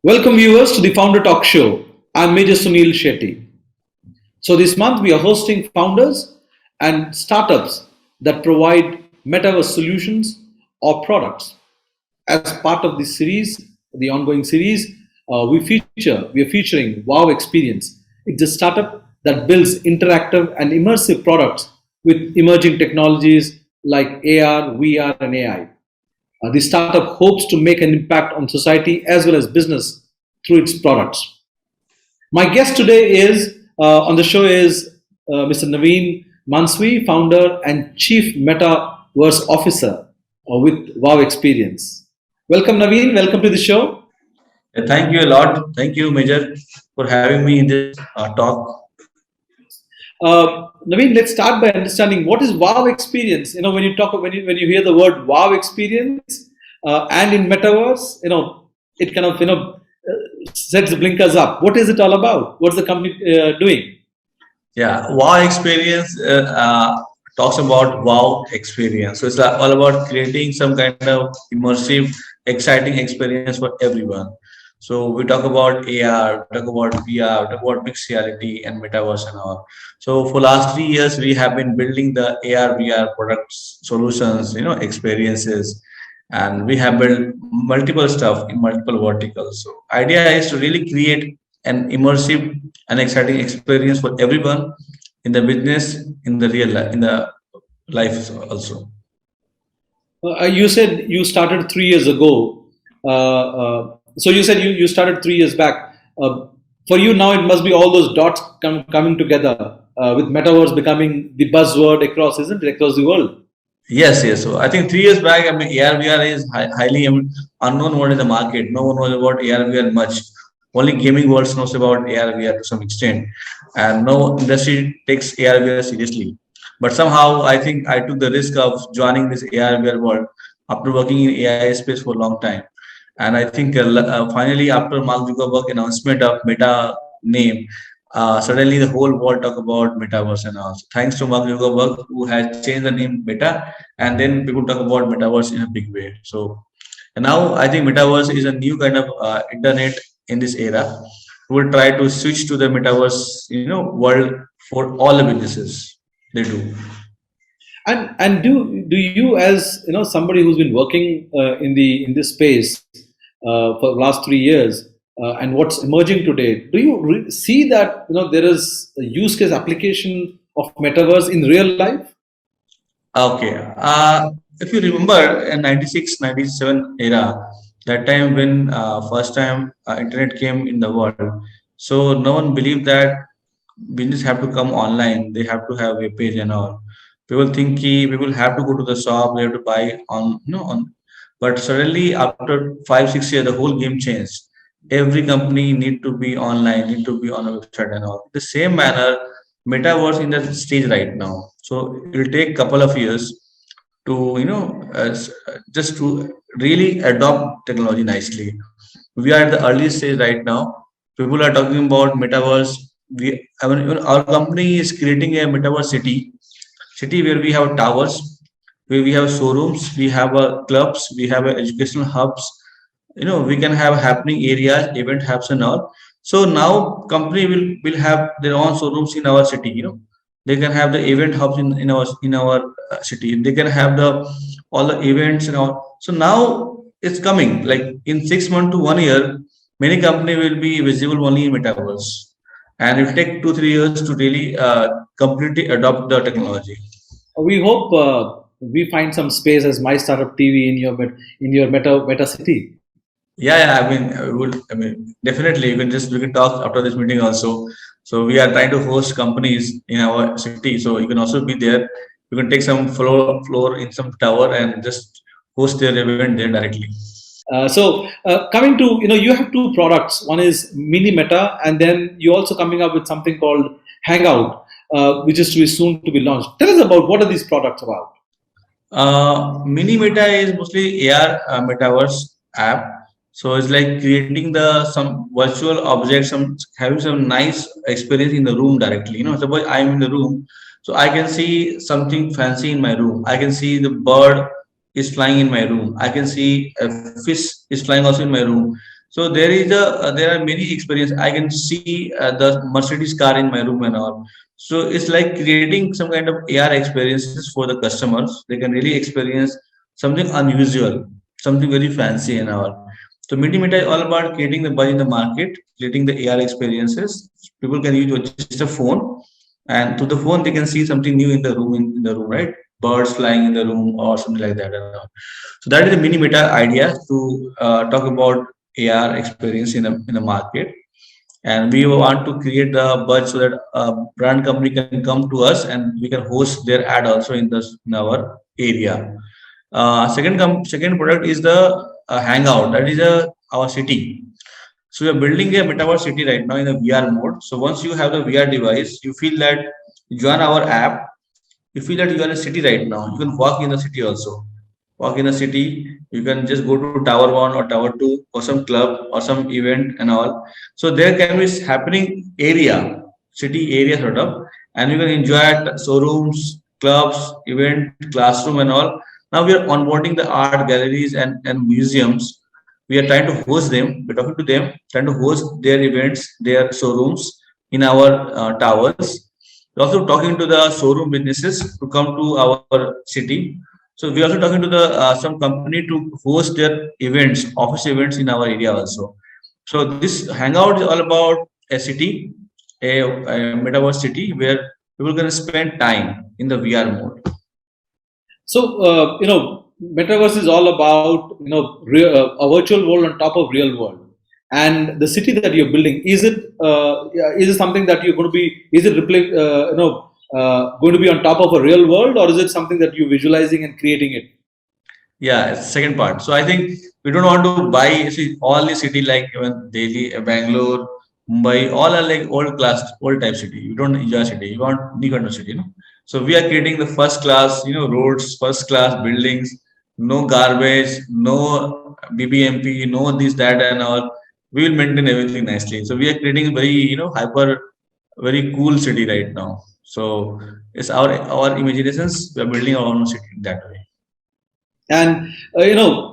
Welcome viewers to the Founder Talk Show. I'm Major Sunil Shetty. So this month we are hosting founders and startups that provide metaverse solutions or products. As part of this series, the ongoing series, we are featuring Wow Experience. It's a startup that builds interactive and immersive products with emerging technologies like AR, VR, and AI. The startup hopes to make an impact on society as well as business through its products. My guest today is on the show is Mr. Navin Manaswi, founder and chief Metaverse officer with Wow Experience. Welcome, Navin. Welcome to the show. Thank you a lot. Thank you, Major, for having me in this talk. Naveen, let's start by understanding what is Wow Experience. When you talk when you hear the word Wow Experience and in Metaverse, it kind of sets the blinkers up. What is it all about? What's the company doing? Yeah, Wow Experience talks about Wow Experience. So it's all about creating some kind of immersive, exciting experience for everyone. So we talk about AR, we talk about VR, we talk about mixed reality and metaverse and all. So for last 3 years, we have been building the AR, VR products, solutions, experiences, and we have built multiple stuff in multiple verticals. So idea is to really create an immersive and exciting experience for everyone in the business, in the real life, in the life also. You said you started 3 years ago. So you said you started 3 years back. For you now, it must be all those dots coming together with metaverse becoming the buzzword across, isn't it, across the world? Yes, yes. So I think 3 years back, I mean, AR VR is highly unknown word in the market. No one knows about AR VR much. Only gaming world knows about AR VR to some extent, and no industry takes AR VR seriously. But somehow, I think I took the risk of joining this AR VR world after working in AI space for a long time. And I think finally, after Mark Zuckerberg announcement of Meta name, suddenly the whole world talk about metaverse and all. So thanks to Mark Zuckerberg who has changed the name Meta, and then people talk about metaverse in a big way. So and now I think metaverse is a new kind of internet in this era. We will try to switch to the metaverse, world for all the businesses. They do. And do you, as somebody who's been working in this space for the last 3 years, and what's emerging today, do you see that there is a use case application of metaverse in real life? Okay. If you remember in 96, 97 era, that time when first time internet came in the world, so no one believed that business have to come online. They have to have a page and all. People think people have to go to the shop, they have to buy on, on. But suddenly after 5, 6 years, the whole game changed. Every company need to be online, need to be on a website and all. The same manner, metaverse in the stage right now. So it will take couple of years to just to really adopt technology nicely. We are at the early stage right now. People are talking about metaverse. I mean, even our company is creating a metaverse city where we have towers, where we have showrooms, we have clubs, we have educational hubs. We can have happening areas, event hubs and all. So now company will have their own showrooms in our city. They can have the event hubs in our city. They can have the all the events and all. So now it's coming. Like in 6 months to 1 year, many company will be visible only in metaverse, and it will take 2, 3 years to really completely adopt the technology. We hope we find some space as My Startup TV in your meta city. Yeah, yeah. I mean, definitely. We can talk after this meeting also. So we are trying to host companies in our city. So you can also be there. You can take some floor in some tower and just host their event there directly. So coming to you have two products. One is Mini Meta, and then you're also coming up with something called Hangout, which is to be soon to be launched. Tell us about what are these products about. Mini Meta is mostly AR metaverse app. So it's like creating the some virtual objects, some having some nice experience in the room directly. Suppose I'm in the room, so I can see something fancy in my room. I can see the bird is flying in my room. I can see a fish is flying also in my room. So there are many experience. I can see the Mercedes car in my room and all. So it's like creating some kind of AR experiences for the customers. They can really experience something unusual, something very fancy and all. So Media is all about creating the buzz in the market, creating the AR experiences. People can use just a phone, and through the phone they can see something new in the room, in the room, right? Birds flying in the room or something like that and all. So that is the mini meta idea to talk about AR experience in the market, and we want to create the buzz so that a brand company can come to us and we can host their ad also in our area. Second product is the Hangout. That is our city. So we are building a metaverse city right now in a VR mode. So once you have the VR device, you feel that you join our app, you feel that you are in a city right now. You can walk in the city also. Walk in a city, you can just go to Tower 1 or Tower 2 or some club or some event and all. So there can be happening area, city area sort of, and you can enjoy at showrooms, clubs, event, classroom and all. Now we are onboarding the art galleries and museums. We are trying to host them. We're talking to them, trying to host their events, their showrooms in our towers. We're also talking to the showroom businesses to come to our city. So we are also talking to the some company to host their events, office events in our area also. So this hangout is all about a city, a metaverse city where people can spend time in the VR mode. So, metaverse is all about a virtual world on top of real world, and the city that you're building is it something that you're going to be is it going to be on top of a real world, or is it something that you're visualizing and creating it? Yeah, it's the second part. So I think we don't want to buy see, all the city like even Delhi, Bangalore, Mumbai, all are like old class, old type city. We don't enjoy city. We want new kind of city, So we are creating the first class, roads, first class buildings, no garbage, no BBMP, no this, that, and all. We will maintain everything nicely. So we are creating a very, hyper, very cool city right now. So it's our imaginations. We are building our own city that way. And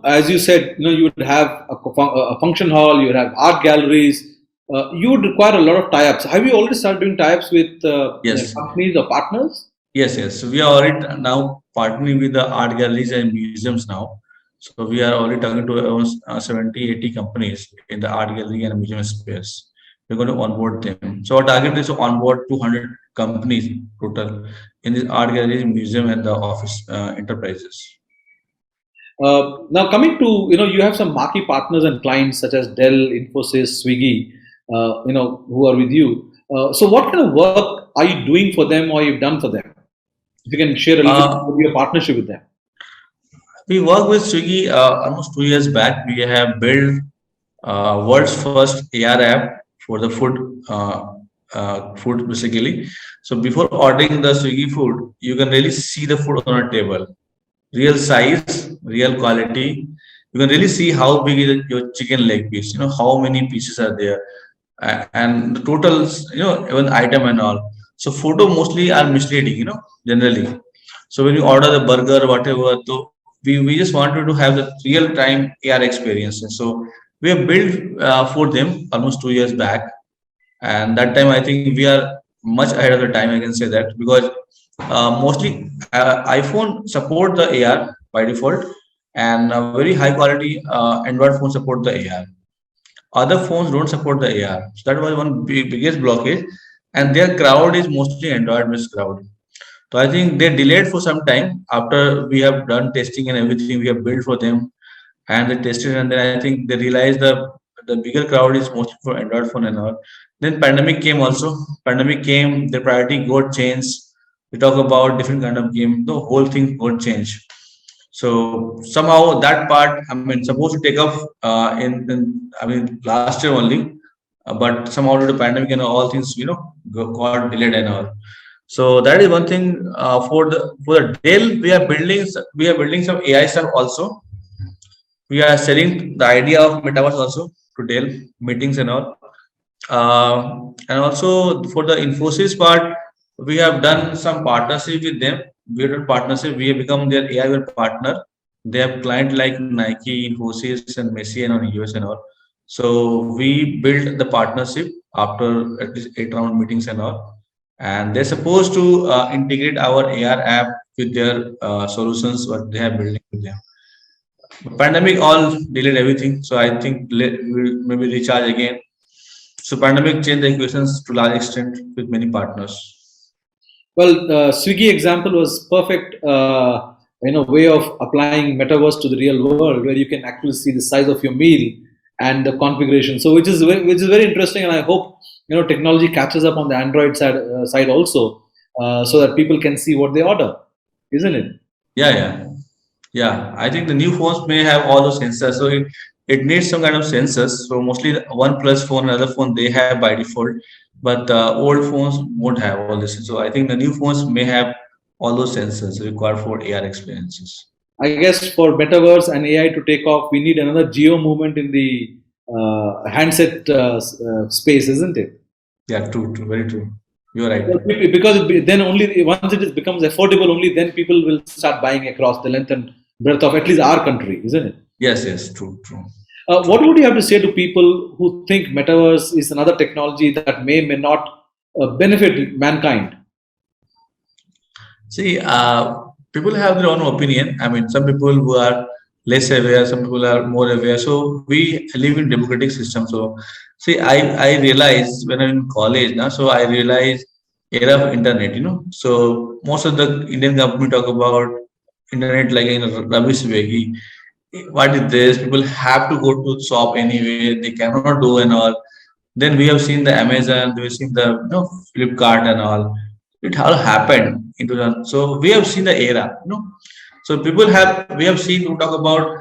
as you said, you would have a function hall, you would have art galleries. You would require a lot of tie-ups. Have you already started doing tie-ups with Yes. companies or partners? Yes, yes. So we are already now partnering with the art galleries and museums now. So we are already talking to around 70, 80 companies in the art gallery and museum space. We're going to onboard them. So our target is to onboard 200 companies total in the art galleries, museum, and the office enterprises. Now, coming to you have some marquee partners and clients such as Dell, Infosys, Swiggy, who are with you. So, what kind of work are you doing for them, or you've done for them? If you can share a little bit Uh, about your partnership with them. we worked with Swiggy almost 2 years back. We have built world's first AR app for the food basically. So before ordering the Swiggy food, you can really see the food on a table, real size, real quality. You can really see how big is your chicken leg piece. How many pieces are there, and the totals. Even item and all. So photo mostly are misleading. Generally. So when you order the burger, whatever, so we just wanted to have the real time AR experiences. So we have built for them almost 2 years back, and that time I think we are much ahead of the time. I can say that because mostly iPhone support the AR by default, and very high quality Android phone support the AR. Other phones don't support the AR. So that was one biggest blockage, and their crowd is mostly Android based crowd. So I think they delayed for some time after we have done testing and everything we have built for them, and they tested, and then I think they realized the bigger crowd is mostly for Android phone and all. Then pandemic came also. Pandemic came, the priority got changed. We talk about different kind of game. The whole thing got changed. So somehow that part, I mean, supposed to take off in I mean last year only, but somehow due to pandemic and all things, got delayed and all. So that is one thing for the Dell. We are building some AI stuff also. We are selling the idea of metaverse also to Dell meetings and all. And also for the Infosys part, we have done some partnership with them. We have done partnership. We have become their AI partner. They have client like Nike, Infosys, and Messi and on US and all. So we built the partnership after at least 8 round meetings and all, and they're supposed to integrate our AR app with their solutions what they have building with them. Pandemic all delayed everything, so I think we'll maybe recharge again. So pandemic changed the equations to large extent with many partners. Well, the Swiggy example was perfect, way of applying metaverse to the real world, where you can actually see the size of your meal and the configuration. So, which is very interesting, and I hope technology catches up on the Android side also, so that people can see what they order, isn't it? Yeah, yeah. Yeah, I think the new phones may have all those sensors, so it needs some kind of sensors. So mostly the OnePlus phone and other phone they have by default, but old phones won't have all this. So I think the new phones may have all those sensors required for AR experiences. I guess for metaverse and AI to take off, we need another geo movement in the handset space, isn't it? Yeah, true, true, very true. You're right. Because then only once it becomes affordable, only then people will start buying across the length and breadth of at least our country, isn't it? Yes, yes, true, true, What true. would you have to say to people who think metaverse is another technology that may not benefit mankind? See, people have their own opinion. I mean, some people who are less aware, some people are more aware. So we live in democratic system. So see, I realized when I'm in college now, so I realized era of internet, So most of the Indian government talk about internet like in a rubbish way. What is this? People have to go to shop anyway. They cannot do and all. Then we have seen the Amazon, we've seen the Flipkart and all. It all happened into the so we have seen the era. So people have we have seen to talk about.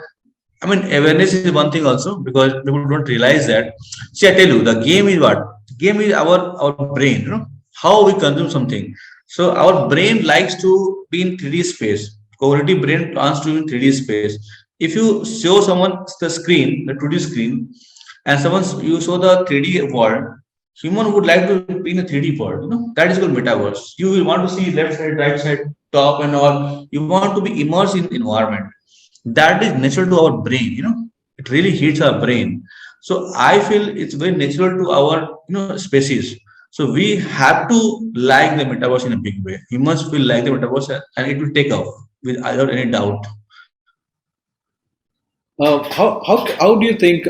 I mean, awareness is one thing also because people don't realize that. See, I tell you, the game is what? Game is our brain. How we consume something. So our brain likes to be in 3D space. Cognitive brain wants to be in 3D space. If you show someone the screen, the 2D screen, and someone you show the 3D world, human would like to be in a 3D world. That is called metaverse. You will want to see left side, right side, top and all. You want to be immersed in environment. That is natural to our brain. It really hits our brain. So I feel it's very natural to our species. So we have to like the metaverse in a big way. Humans will like the metaverse and it will take off without any doubt. How do you think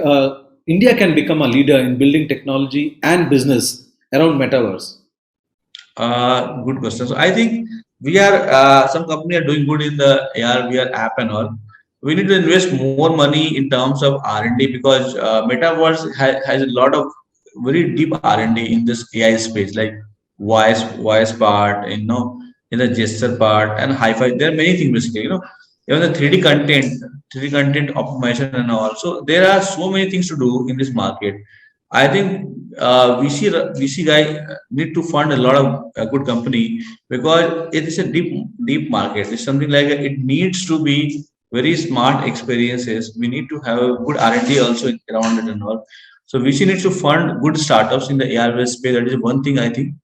India can become a leader in building technology and business around metaverse? Good question. So I think we are some company are doing good in the AR VR app and all. We need to invest more money in terms of R&D because Metaverse has a lot of very deep R&D in this AI space, like voice part, in the gesture part and hi-fi. There are many things basically. Even the 3D content optimization and all. So there are so many things to do in this market. I think VC guy need to fund a lot of good company because it is a deep market. It's something like it needs to be very smart experiences. We need to have a good R&D also around it and all. So VC needs to fund good startups in the AR space. That is one thing I think.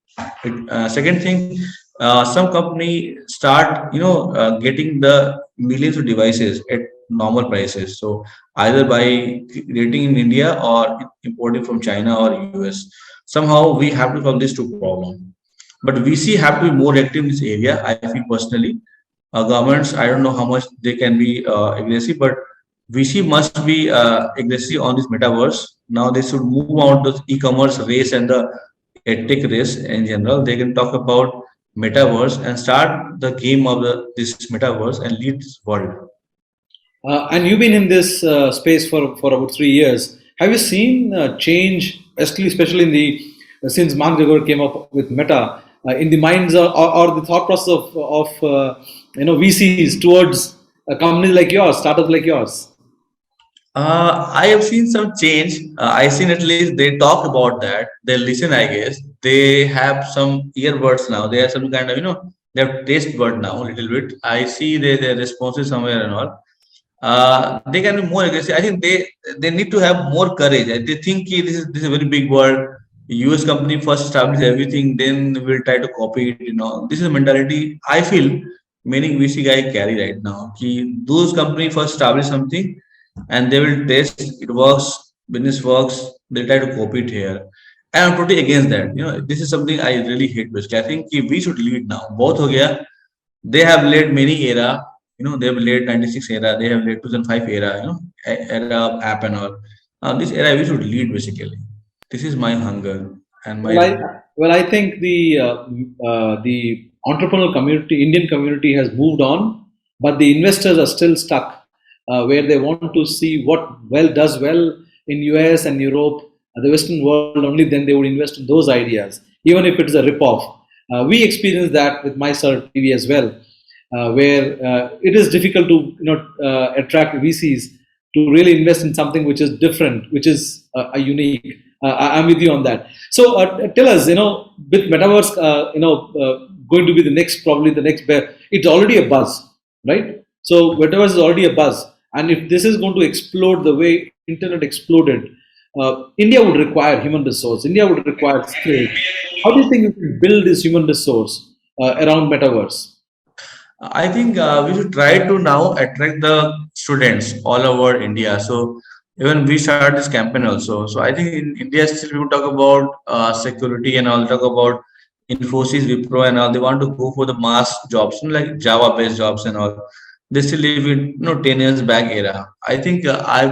Second thing, some company start getting the millions of devices at normal prices. So either by creating in India or importing from China or US. Somehow we have to solve these two problems. But VC have to be more active in this area. I feel personally, governments I don't know how much they can be aggressive, but VC must be aggressive on this metaverse. Now they should move on to the e-commerce race and the tech race in general. They can talk about metaverse and start the game of this metaverse and lead this world. And you've been in this space for about 3 years. Have you seen change, especially in the since Mark Zuckerberg came up with Meta, in the minds or the thought process of VCs towards companies like yours, startups like yours? I have seen some change. I seen at least they talk about that. They listen, I guess. They have some earbuds now. They have some kind of, they have taste bud now a little bit. I see their responses somewhere and all. They can be more aggressive. I think they need to have more courage. They think this is a very big world. US company first establish everything, then we'll try to copy it. This is a mentality I feel many VC guy carry right now. Those company first establish something and they will test it works business works, they try to copy it here. And I'm totally against that. This is something I really hate basically. I think we should lead now. Both ho gaya. They have led many era. They have led 96 era, they have led 2005 era, era of app and all. Now this era we should lead basically. This is my hunger and my Well, I think the entrepreneurial community, Indian community, has moved on, but the investors are still stuck where they want to see what does well in US and Europe, the Western world. Only then they would invest in those ideas, even if it is a rip-off. We experienced that with my sir TV as well, where it is difficult to attract VCs to really invest in something which is different, which is a unique. I'm with you on that. So tell us, with metaverse, going to be the next, probably the next bear. It's already a buzz, right? So metaverse is already a buzz, and if this is going to explode the way internet exploded, India would require human resource. India would require skills. How do you think you can build this human resource around metaverse? I think we should try to now attract the students all over India. So even we started this campaign also. So I think in India still people talk about security and all, talk about Infosys, Wipro and all. They want to go for the mass jobs, like Java-based jobs and all. They still live in 10 years back era. I think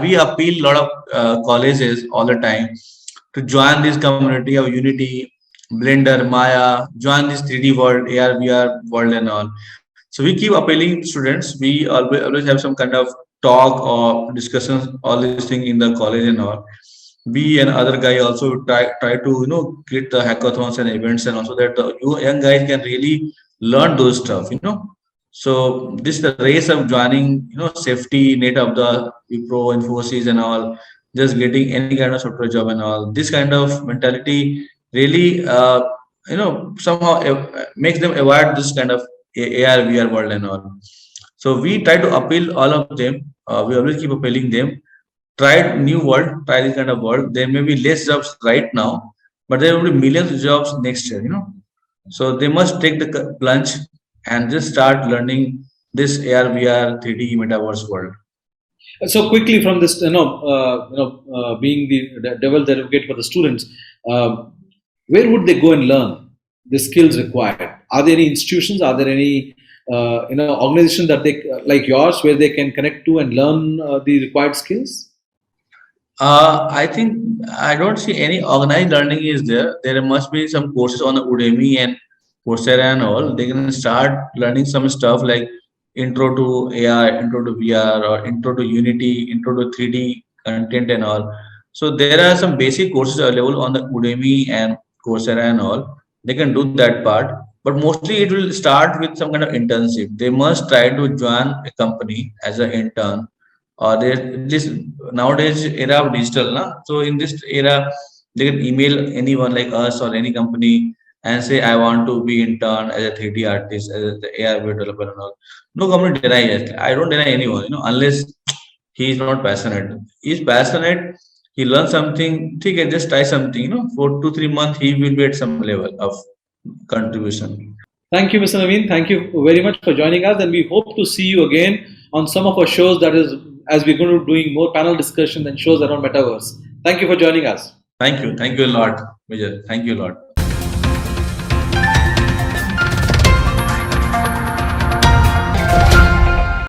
we appeal a lot of colleges all the time to join this community of Unity, Blender, Maya, join this 3D world, AR, VR world and all. So we keep appealing to students. We always have some kind of talk or discussions, all these things in the college and all. We and other guy also try to create the hackathons and events and also that the young guys can really learn those stuff. So this the race of joining safety net of the Wipro, Infosys and all, just getting any kind of software job and all. This kind of mentality really somehow makes them avoid this kind of AR VR world and all. So we try to appeal all of them. We always keep appealing them. Try new world, try this kind of world. There may be less jobs right now, but there will be millions of jobs next year. So they must take the plunge and just start learning this AR VR 3D metaverse world. So quickly from this, being the devil's advocate for the students, where would they go and learn the skills required? Are there any institutions? Are there any organizations that they like yours where they can connect to and learn the required skills? I think I don't see any organized learning is there. There must be some courses on the Udemy and Coursera and all. They can start learning some stuff like intro to AI, intro to VR, or intro to Unity, intro to 3D content and all. So there are some basic courses available on the Udemy and Coursera and all. They can do that part, but mostly it will start with some kind of internship. They must try to join a company as an intern or this nowadays era of digital so in this era they can email anyone like us or any company and say I want to be intern as a 3D artist as the AR developer and all. No company deny it. I don't deny anyone unless he is not passionate. He is passionate, he learns something, okay, just try something for 2-3 months he will be at some level of contribution. Thank you, Mr. Naveen. Thank you very much for joining us, and we hope to see you again on some of our shows. That is, as we're going to be doing more panel discussions and shows around metaverse. Thank you for joining us. Thank you a lot, Vijay. Thank you a lot.